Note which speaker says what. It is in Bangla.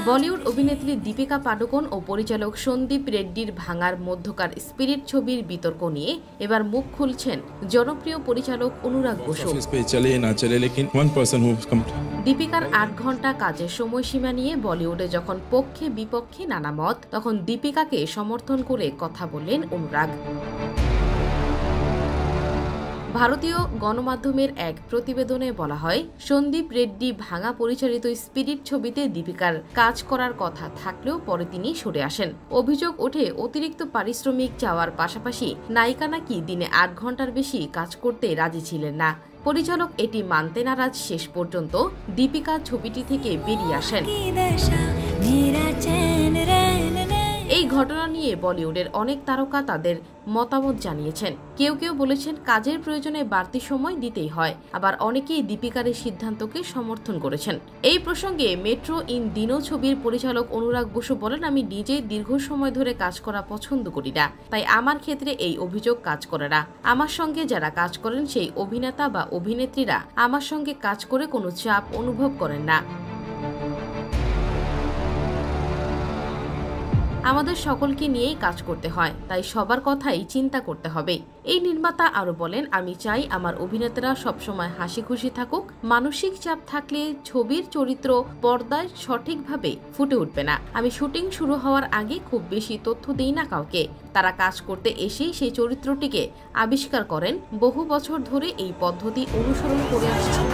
Speaker 1: বলিউড অভিনেত্রী দীপিকা পাডুকোন ও পরিচালক সন্দীপ রেড্ডির ভাঙার মধ্যকার স্পিরিট ছবির বিতর্ক নিয়ে এবার মুখ খুলছেন জনপ্রিয় পরিচালক অনুরাগ বসু। দীপিকার ৮ ঘন্টা কাজের সময়সীমা নিয়ে বলিউডে যখন পক্ষে বিপক্ষে নানা মত, তখন দীপিকাকে সমর্থন করে কথা বললেন অনুরাগ। ভারতীয় গণমাধ্যমের এক প্রতিবেদনে বলা হয়, সন্দীপ রেড্ডি ভাঙা পরিচালিত স্পিরিট ছবিতে দীপিকার কাজ করার কথা থাকলেও পরে তিনি সরে আসেন। অভিযোগ ওঠে অতিরিক্ত পারিশ্রমিক চাওয়ার পাশাপাশি নায়িকা নাকি দিনে ৮ ঘন্টার বেশি কাজ করতে রাজি ছিলেন না। পরিচালক এটি মানতে নারাজ, শেষ পর্যন্ত দীপিকা ছবিটি থেকে বেরিয়ে আসেন। এই ঘটনা নিয়ে বলিউডের অনেক তারকা তাদের মতামত জানিয়েছেন। কেউ কেউ বলেছেন কাজের প্রয়োজনে বাড়তি সময় দিতেই হয়, আবার অনেকেই দীপিকার এই সিদ্ধান্তকে সমর্থন করেছেন। এই প্রসঙ্গে মেট্রো ইন দিনো ছবির পরিচালক অনুরাগ বসু বলেন, আমি নিজেই দীর্ঘ সময় ধরে কাজ করা পছন্দ করি না, তাই আমার ক্ষেত্রে এই অভিযোগ কাজ করে না। আমার সঙ্গে যারা কাজ করেন সেই অভিনেতা বা অভিনেত্রীরা আমার সঙ্গে কাজ করে কোনো চাপ অনুভব করেন না। আমাদের সকলকে নিয়েই কাজ করতে হয়, তাই সবার কথাই চিন্তা করতে হবে। এই নির্মাতা আরো বলেন, আমি চাই আমার অভিনেতারা সবসময় হাসি খুশি থাকুক। মানসিক চাপ থাকলে ছবির চরিত্র পর্দায় সঠিকভাবে ফুটে উঠবে না। আমি শুটিং শুরু হওয়ার আগে খুব বেশি তথ্য দিই না কাউকে। তারা কাজ করতে এসেই সেই চরিত্রটিকে আবিষ্কার করেন। বহু বছর ধরে এই পদ্ধতি অনুসরণ করে আসছেন।